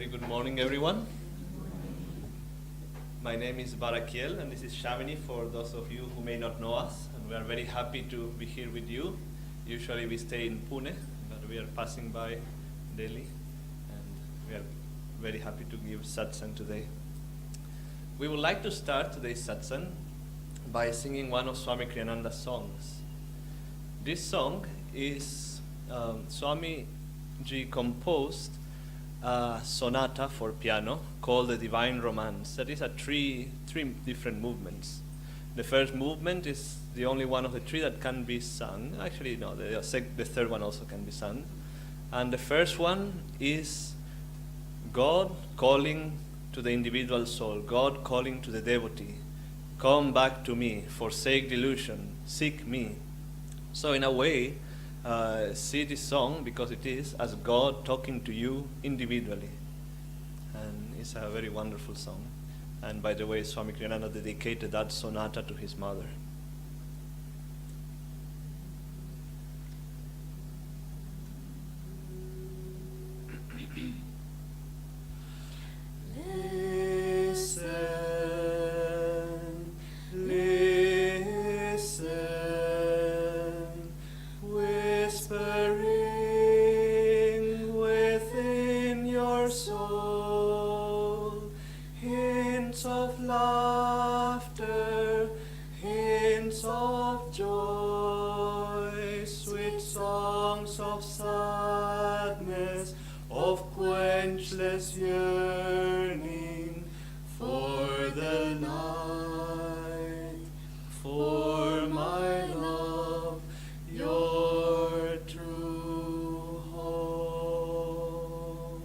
Very good morning, everyone. My name is Baraquiel, and this is Shamini for those of you who may not know us. And we are very happy to be here with you. Usually we stay in Pune, but we are passing by Delhi, and we are very happy to give Satsang today. We would like to start today's Satsang by singing one of Swami Kriyananda's songs. This song is Swami Ji composed a sonata for piano called the Divine Romance. That is three different movements. The first movement is the only one of the three that can be sung. Actually, no, the third one also can be sung. And the first one is God calling to the individual soul, God calling to the devotee, come back to me, forsake delusion, seek me. So in a way, see this song, because it is, as God talking to you individually. And it's a very wonderful song. And by the way, Swami Kriyananda dedicated that sonata to his mother. Yearning for the night, for my love, your true home.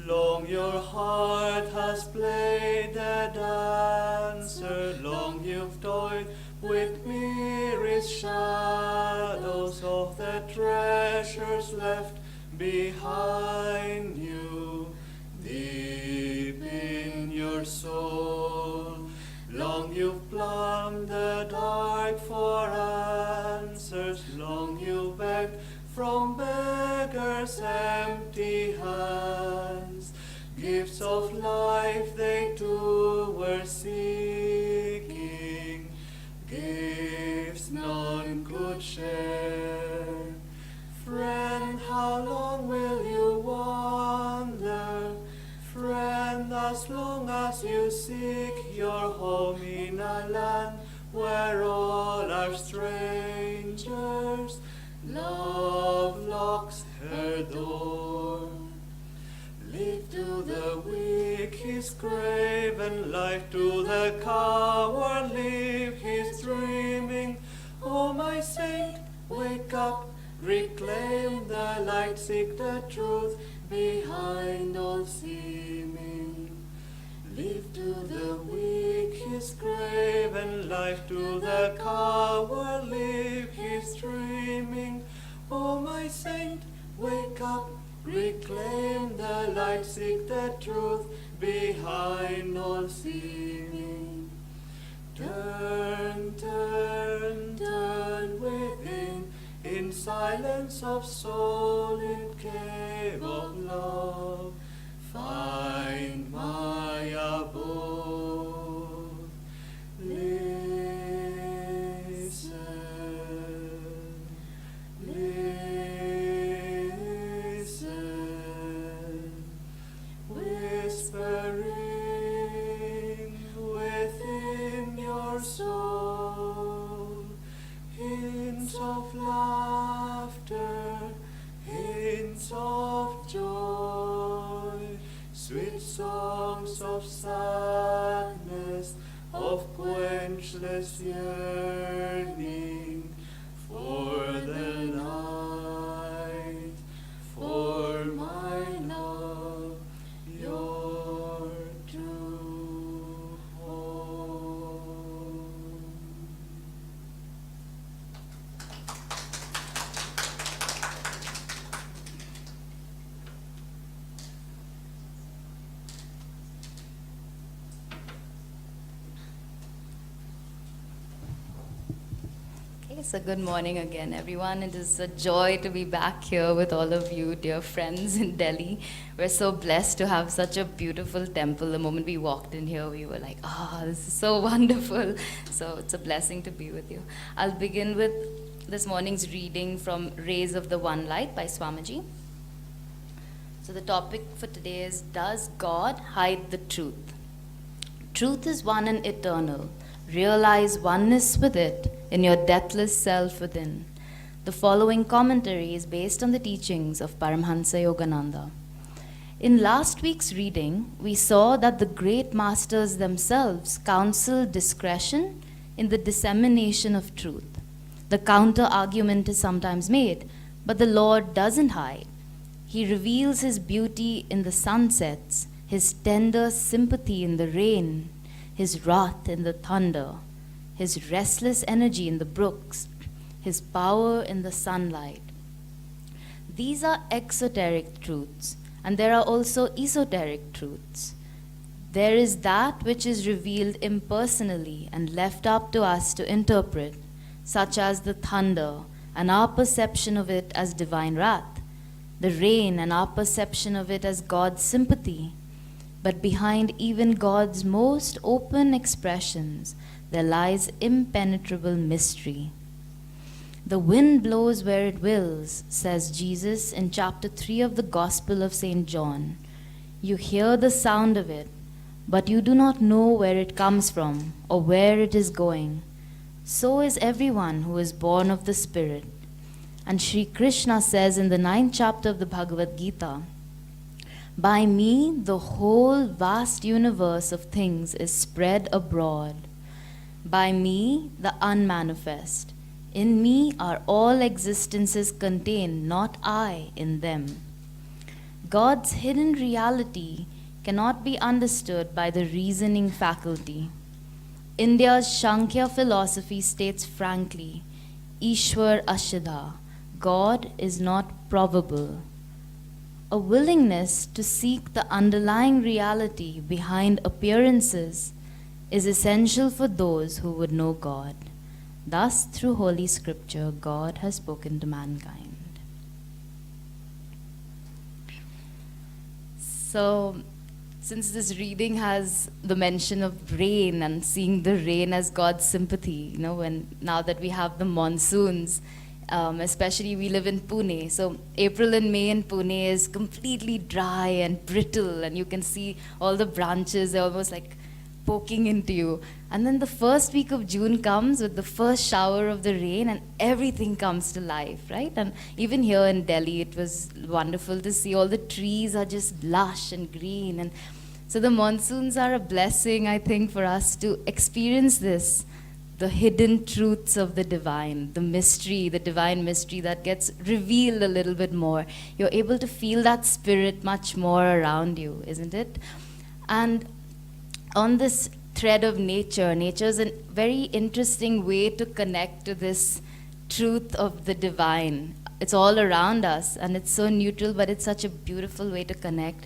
Long your heart has played a dancer, long you've toyed with mirror's shadows of the treasures left behind you, deep in your soul. Long you've plumbed the dark for answers, long you begged from beggars' empty hands. Gifts of life they too were seeking, gifts none could share. Friend, how long will you wander? Friend, as long as you seek your home in a land where all are strangers, love locks her door. Leave to the weak his grave, and life to the coward leave his dreaming. Oh, my saint, wake up, reclaim the light, seek the truth behind all seeming. Leave to the weak his grave, and life to the coward leave his dreaming. Oh, my saint, wake up, reclaim the light, seek the truth behind all seeming. Turn, turn, turn within, in silence of soul, in cave of love, find my abode. Listen, listen, whispering within your soul, hints of laughter, hints of joy, sweet songs of sadness, of quenchless yearning for the night, for my love, your true home. Okay, so good morning again, everyone. It is a joy to be back here with all of you, dear friends in Delhi. We're so blessed to have such a beautiful temple. The moment we walked in here, we were like, this is so wonderful. So it's a blessing to be with you. I'll begin with this morning's reading from Rays of the One Light by Swamiji. So the topic for today is, Does God Hide the Truth? Truth is one and eternal. Realize oneness with it in your deathless self within. The following commentary is based on the teachings of Paramhansa Yogananda. In last week's reading, we saw that the great masters themselves counseled discretion in the dissemination of truth. The counter-argument is sometimes made, but the Lord doesn't hide. He reveals his beauty in the sunsets, his tender sympathy in the rain, his wrath in the thunder, his restless energy in the brooks, his power in the sunlight. These are exoteric truths, and there are also esoteric truths. There is that which is revealed impersonally and left up to us to interpret, such as the thunder and our perception of it as divine wrath, the rain and our perception of it as God's sympathy. But behind even God's most open expressions, there lies impenetrable mystery. The wind blows where it wills, says Jesus in chapter 3 of the Gospel of St. John. You hear the sound of it, but you do not know where it comes from or where it is going. So is everyone who is born of the Spirit. And Sri Krishna says in the 9th chapter of the Bhagavad Gita, by me the whole vast universe of things is spread abroad. By me, the unmanifest. In me are all existences contained, not I in them. God's hidden reality cannot be understood by the reasoning faculty. India's Sankhya philosophy states frankly, Ishwar Ashadha, God is not probable. A willingness to seek the underlying reality behind appearances is essential for those who would know God. Thus, through Holy Scripture, God has spoken to mankind. So, since this reading has the mention of rain and seeing the rain as God's sympathy, now that we have the monsoons, especially we live in Pune. So April and May in Pune is completely dry and brittle, and you can see all the branches are almost like poking into you. And then the first week of June comes with the first shower of the rain, and everything comes to life, right? And even here in Delhi, it was wonderful to see all the trees are just lush and green. And so the monsoons are a blessing, I think, for us to experience this, the hidden truths of the divine, the mystery, the divine mystery that gets revealed a little bit more. You're able to feel that spirit much more around you, isn't it? And on this thread of nature is a very interesting way to connect to this truth of the divine. It's all around us, and it's so neutral, but it's such a beautiful way to connect.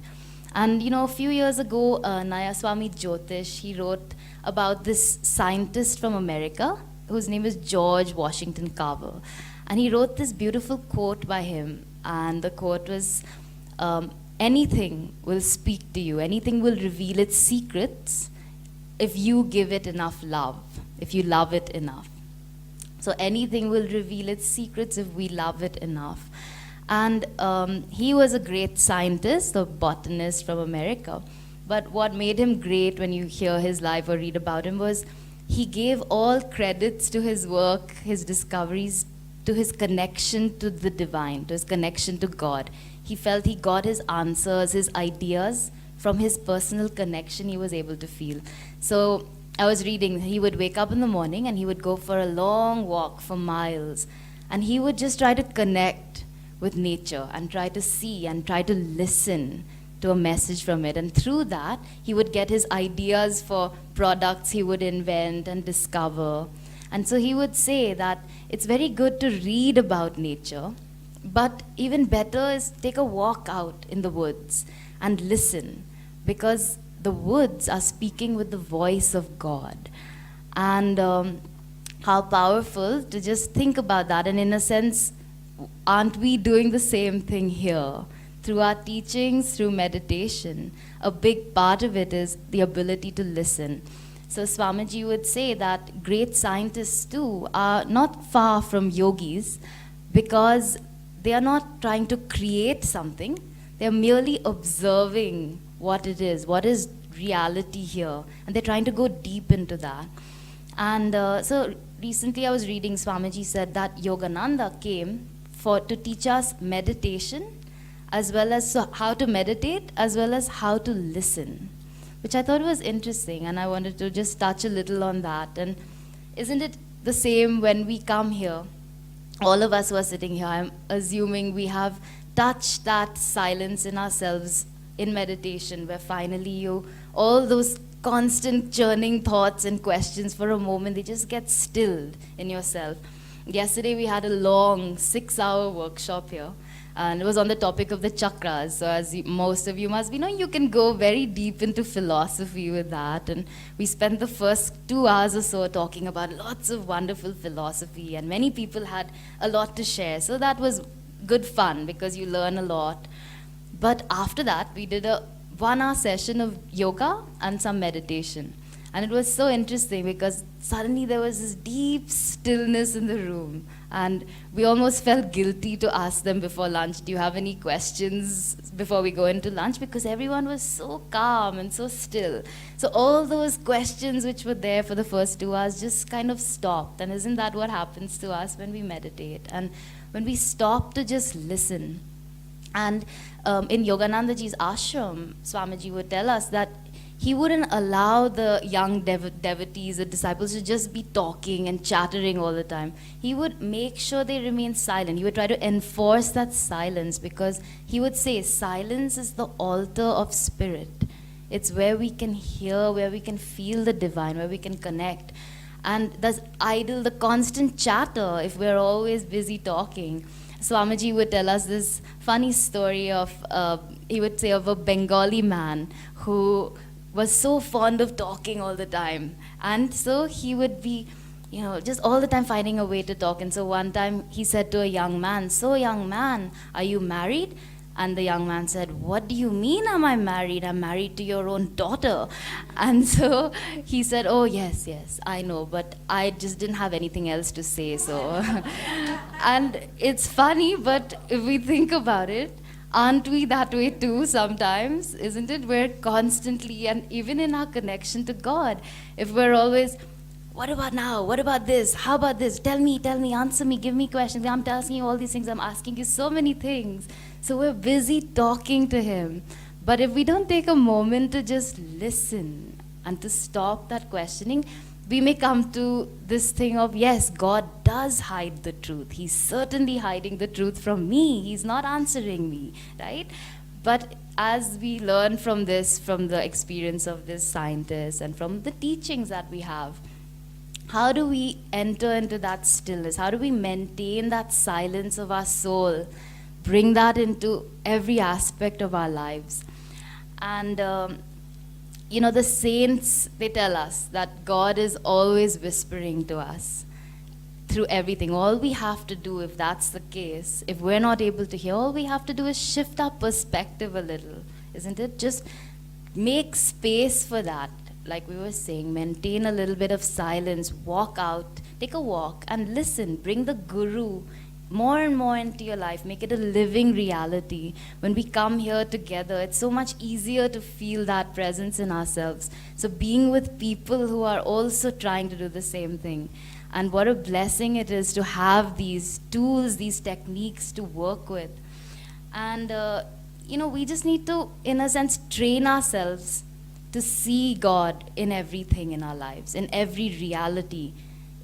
And a few years ago, Nayaswami Jyotish, he wrote about this scientist from America whose name is George Washington Carver. And he wrote this beautiful quote by him. And the quote was, anything will speak to you, anything will reveal its secrets if you give it enough love, if you love it enough. So anything will reveal its secrets if we love it enough. And he was a great scientist, a botanist from America. But what made him great when you hear his life or read about him was he gave all credits to his work, his discoveries, to his connection to the divine, to his connection to God. He felt he got his answers, his ideas from his personal connection he was able to feel. So I was reading, he would wake up in the morning and he would go for a long walk for miles. And he would just try to connect with nature and try to see and try to listen to a message from it. And through that, he would get his ideas for products he would invent and discover. And so he would say that it's very good to read about nature, but even better is take a walk out in the woods and listen, because the woods are speaking with the voice of God. And how powerful to just think about that. And in a sense, aren't we doing the same thing here? Through our teachings, through meditation, a big part of it is the ability to listen. So Swamiji would say that great scientists too are not far from yogis, because they are not trying to create something, they're merely observing what it is, what is reality here, and they're trying to go deep into that. And so recently I was reading, Swamiji said that Yogananda came to teach us meditation, as well as how to meditate, as well as how to listen, which I thought was interesting, and I wanted to just touch a little on that. And isn't it the same when we come here? All of us who are sitting here, I'm assuming we have touched that silence in ourselves in meditation, where finally all those constant churning thoughts and questions for a moment, they just get stilled in yourself. Yesterday we had a long 6-hour workshop here, and it was on the topic of the chakras. So as most of you must be knowing, you can go very deep into philosophy with that. And we spent the first 2 hours or so talking about lots of wonderful philosophy, and many people had a lot to share. So that was good fun, because you learn a lot. But after that, we did a 1-hour session of yoga and some meditation. And it was so interesting, because suddenly there was this deep stillness in the room. And we almost felt guilty to ask them before lunch, do you have any questions before we go into lunch? Because everyone was so calm and so still. So all those questions which were there for the first 2 hours just kind of stopped. And isn't that what happens to us when we meditate? And when we stop to just listen. And in Yoganandaji's ashram, Swamiji would tell us that he wouldn't allow the young devotees, the disciples, to just be talking and chattering all the time. He would make sure they remain silent. He would try to enforce that silence, because he would say silence is the altar of spirit. It's where we can hear, where we can feel the divine, where we can connect. And that's idle, the constant chatter, if we're always busy talking. Swamiji would tell us this funny story of, he would say, of a Bengali man who was so fond of talking all the time. And so he would be, just all the time finding a way to talk. And so one time he said to a young man, "So young man, are you married?" And the young man said, "What do you mean am I married? I'm married to your own daughter." And so he said, "Oh, yes, I know, but I just didn't have anything else to say, so." And it's funny, but if we think about it, aren't we that way too sometimes? Isn't it? We're constantly, and even in our connection to God, if we're always, what about now? What about this? How about this? Tell me, answer me, give me questions. I'm asking you all these things. I'm asking you so many things. So we're busy talking to Him. But if we don't take a moment to just listen and to stop that questioning, we may come to this thing of, yes, God does hide the truth. He's certainly hiding the truth from me. He's not answering me, right? But as we learn from this, from the experience of this scientist and from the teachings that we have, how do we enter into that stillness? How do we maintain that silence of our soul? Bring that into every aspect of our lives. And the saints, they tell us that God is always whispering to us through everything. All we have to do, if that's the case, if we're not able to hear, all we have to do is shift our perspective a little, isn't it? Just make space for that. Like we were saying, maintain a little bit of silence, walk out, take a walk and listen. Bring the Guru more and more into your life. Make it a living reality. When we come here together, it's so much easier to feel that presence in ourselves. So being with people who are also trying to do the same thing. And what a blessing it is to have these tools, these techniques to work with. And, we just need to, in a sense, train ourselves to see God in everything in our lives, in every reality.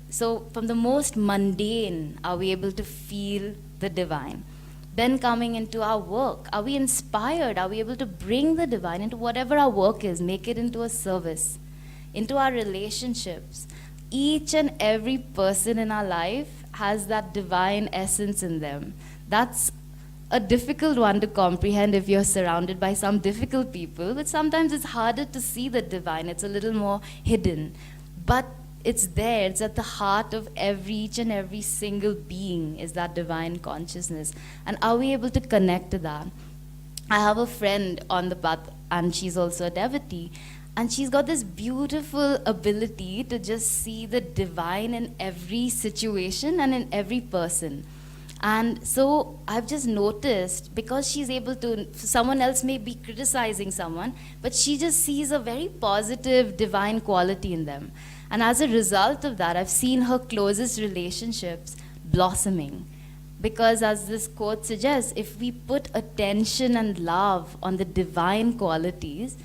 So from the most mundane, are we able to feel the divine? Then coming into our work, are we inspired? Are we able to bring the divine into whatever our work is, make it into a service, into our relationships? Each and every person in our life has that divine essence in them. That's a difficult one to comprehend if you're surrounded by some difficult people, but sometimes it's harder to see the divine. It's a little more hidden. But it's there. It's at the heart of each and every single being is that divine consciousness. And are we able to connect to that? I have a friend on the path, and she's also a devotee, and she's got this beautiful ability to just see the divine in every situation and in every person. And so I've just noticed, because she's able to, someone else may be criticizing someone, but she just sees a very positive divine quality in them. And as a result of that, I've seen her closest relationships blossoming. Because as this quote suggests, if we put attention and love on the divine qualities,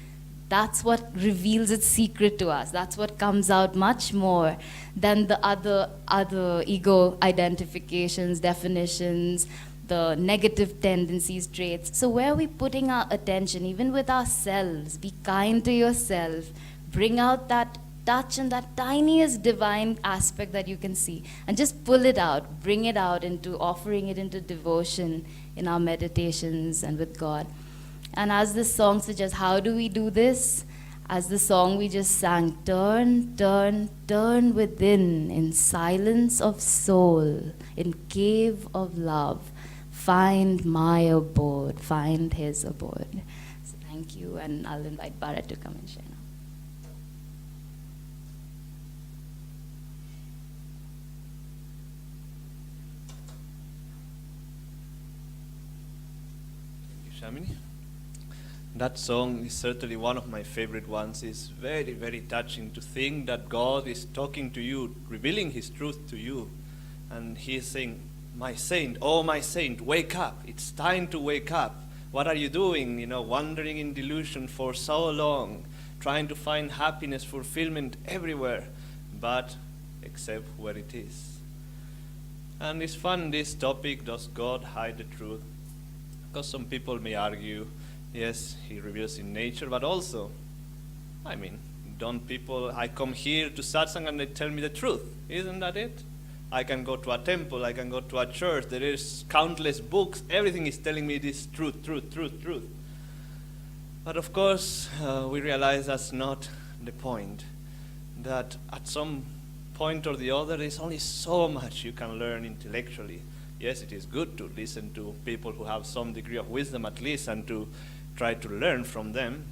that's what reveals its secret to us. That's what comes out much more than the other ego identifications, definitions, the negative tendencies, traits. So where are we putting our attention, even with ourselves? Be kind to yourself. Bring out that touch and that tiniest divine aspect that you can see. And just pull it out, bring it out into offering it into devotion in our meditations and with God. And as this song suggests, how do we do this? As the song we just sang, turn, turn, turn within, in silence of soul, in cave of love, find my abode, find his abode. So thank you, and I'll invite Bharat to come and share now. Thank you, Shamini. That song is certainly one of my favorite ones. It's very, very touching to think that God is talking to you, revealing his truth to you. And he is saying, my saint, oh my saint, wake up. It's time to wake up. What are you doing? Wandering in delusion for so long, trying to find happiness, fulfillment everywhere, but except where it is. And it's fun, this topic, does God hide the truth? Because some people may argue, yes, he reveals in nature, but also, don't people, I come here to Satsang and they tell me the truth. Isn't that it? I can go to a temple, I can go to a church, there is countless books, everything is telling me this truth, truth, truth, truth. But of course, we realize that's not the point. That at some point or the other, there's only so much you can learn intellectually. Yes, it is good to listen to people who have some degree of wisdom at least and to try to learn from them.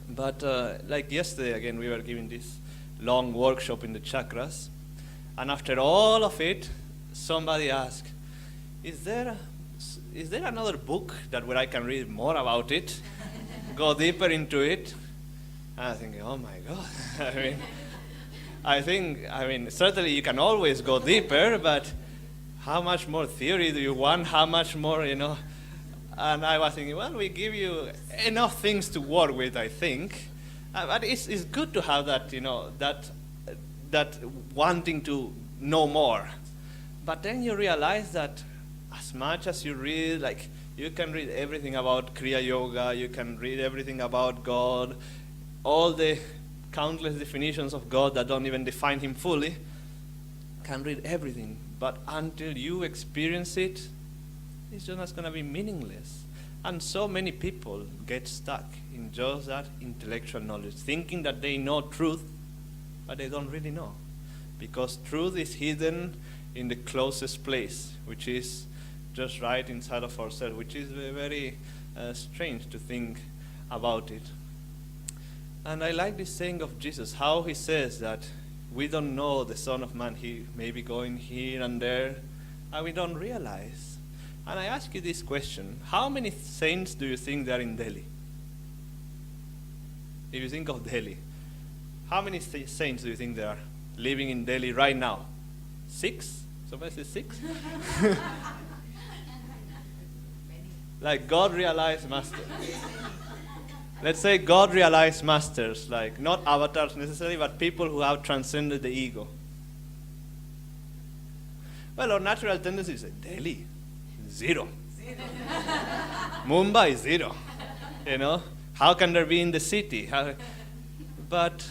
But like yesterday, again, we were giving this long workshop in the chakras. And after all of it, somebody asked, is there another book where I can read more about it, go deeper into it? And I think, oh my God. I think, certainly you can always go deeper, but how much more theory do you want? How much more, And I was thinking, well, we give you enough things to work with, I think. But it's good to have that, that wanting to know more. But then you realize that as much as you read, like you can read everything about Kriya Yoga, you can read everything about God, all the countless definitions of God that don't even define him fully, can read everything. But until you experience it, it's just going to be meaningless. And so many people get stuck in just that intellectual knowledge, thinking that they know truth, but they don't really know. Because truth is hidden in the closest place, which is just right inside of ourselves, which is very strange to think about it. And I like this saying of Jesus, how he says that we don't know the Son of Man. He may be going here and there, and we don't realize. And I ask you this question, how many saints do you think there are in Delhi? If you think of Delhi, how many saints do you think there are living in Delhi right now? 6? Somebody says 6? Like God realized masters. Let's say God realized masters, like not avatars necessarily, but people who have transcended the ego. Well, our natural tendency is Delhi, 0. Mumbai, 0. How can there be in the city? But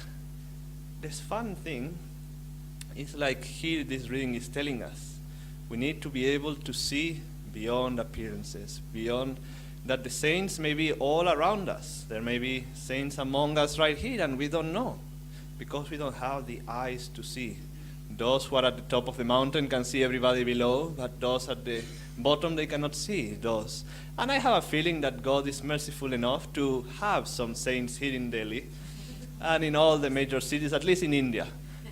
this fun thing is like here this reading is telling us, we need to be able to see beyond appearances, beyond that the saints may be all around us. There may be saints among us right here and we don't know. because we don't have the eyes to see. Those who are at the top of the mountain can see everybody below, but those at the bottom, they cannot see those. And I have a feeling that God is merciful enough to have some saints here in Delhi and in all the major cities, at least in India,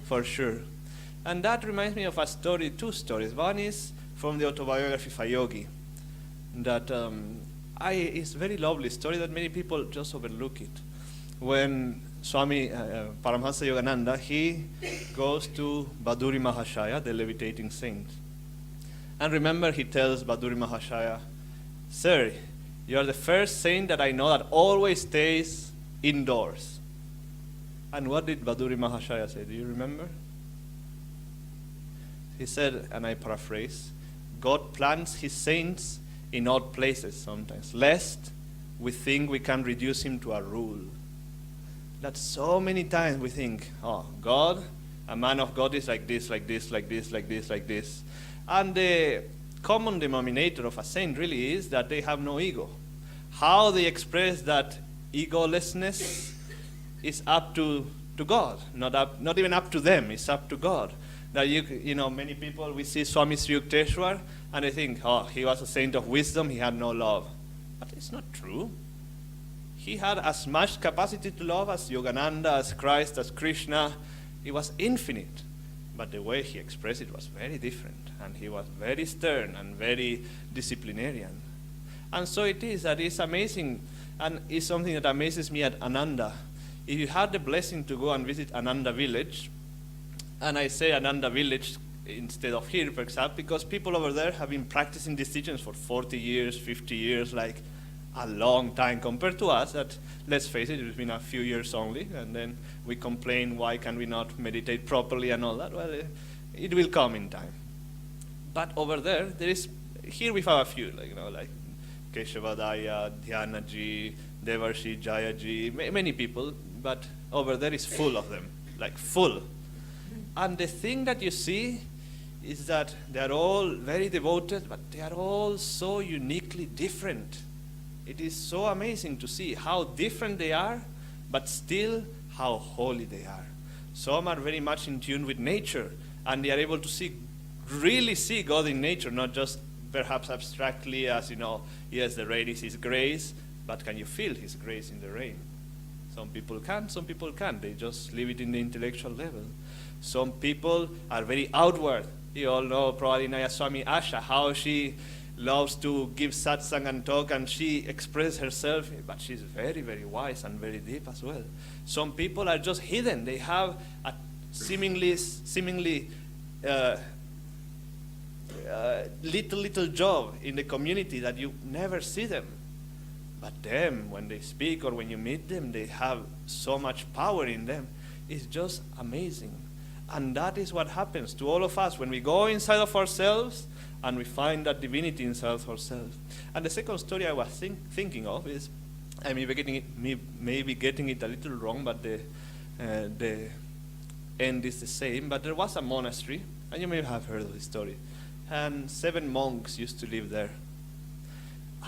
for sure. And that reminds me of a story, two stories. One is from the autobiography of a yogi, that it's a very lovely story that many people just overlook it. When Swami Paramahansa Yogananda, he goes to Baduri Mahashaya, the levitating saint. And remember, he tells Baduri Mahashaya, "Sir, you are the first saint that I know that always stays indoors." And what did Baduri Mahashaya say? Do you remember? He said, and I paraphrase, "God plants his saints in odd places sometimes, lest we think we can reduce him to a rule." That so many times we think, oh, God, a man of God is like this, like this, like this, like this, like this. And the common denominator of a saint really is that they have no ego. How they express that egolessness is up to God, not even up to them, it's up to God. That you know, many people, we see Swami Sri Yukteswar, and they think, oh, he was a saint of wisdom, he had no love. But it's not true. He had as much capacity to love as Yogananda, as Christ, as Krishna. It was infinite. But the way he expressed it was very different. And he was very stern and very disciplinarian. And so it is that it's amazing, and it's something that amazes me at Ananda. If you had the blessing to go and visit Ananda village, and I say Ananda village instead of here, for example, because people over there have been practicing these teachings for 40 years, 50 years, like a long time compared to us that, let's face it, it's been a few years only, and then we complain, why can we not meditate properly and all that? Well, it will come in time. But over there is, here we have a few, like Keshavadaya, Dhyanaji, Devarshi, Jayaji, many people, but over there is full of them, like full. And the thing that you see is that they are all very devoted, but they are all so uniquely different. It is so amazing to see how different they are, but still how holy they are. Some are very much in tune with nature, and they are able to really see God in nature, not just perhaps abstractly as, yes, the rain is his grace, but can you feel his grace in the rain? Some people can, some people can't. They just leave it in the intellectual level. Some people are very outward. You all know probably Nayaswami Asha, how she loves to give satsang and talk, and she expresses herself, but she's very, very wise and very deep as well. Some people are just hidden. They have a seemingly little job in the community that you never see them. But them, when they speak or when you meet them, they have so much power in them. It's just amazing. And that is what happens to all of us when we go inside of ourselves and we find that divinity inside of ourselves. And the second story I was thinking of is, I may be getting it a little wrong, but the end is the same. But there was a monastery, and you may have heard of this story, and 7 monks used to live there.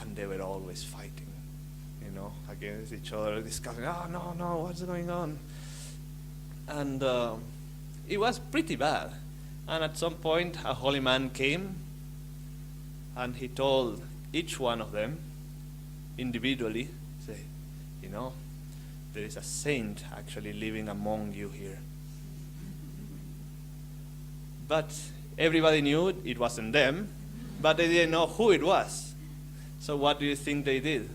And they were always fighting, against each other, discussing, oh, no, what's going on? And it was pretty bad. And at some point, a holy man came, and he told each one of them individually, say, there is a saint actually living among you here. But everybody knew it wasn't them, but they didn't know who it was. So what do you think they did?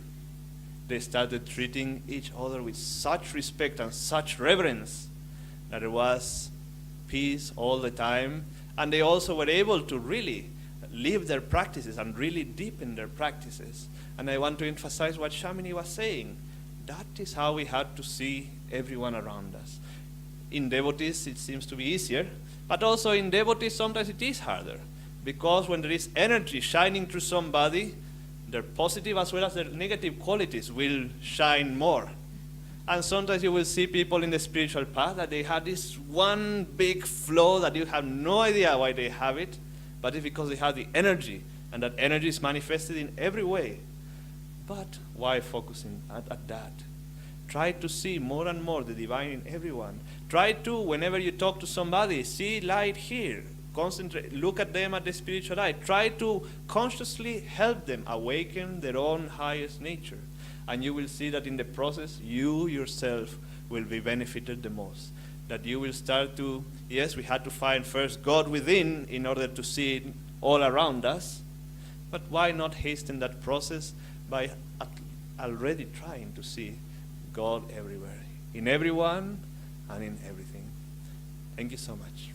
They started treating each other with such respect and such reverence that there was peace all the time. And they also were able to really live their practices and really deepen their practices. And I want to emphasize what Shamini was saying. That is how we had to see everyone around us. In devotees, it seems to be easier, but also in devotees, sometimes it is harder. Because when there is energy shining through somebody, their positive as well as their negative qualities will shine more. And sometimes you will see people in the spiritual path that they have this one big flow that you have no idea why they have it, but it's because they have the energy, and that energy is manifested in every way. But why focusing at that? Try to see more and more the divine in everyone. Try to, whenever you talk to somebody, see light here. Concentrate, look at them at the spiritual light. Try to consciously help them awaken their own highest nature. And you will see that in the process, you yourself will be benefited the most. That you will start to, yes, we had to find first God within in order to see it all around us. But why not hasten that process by already trying to see God everywhere, in everyone and in everything. Thank you so much.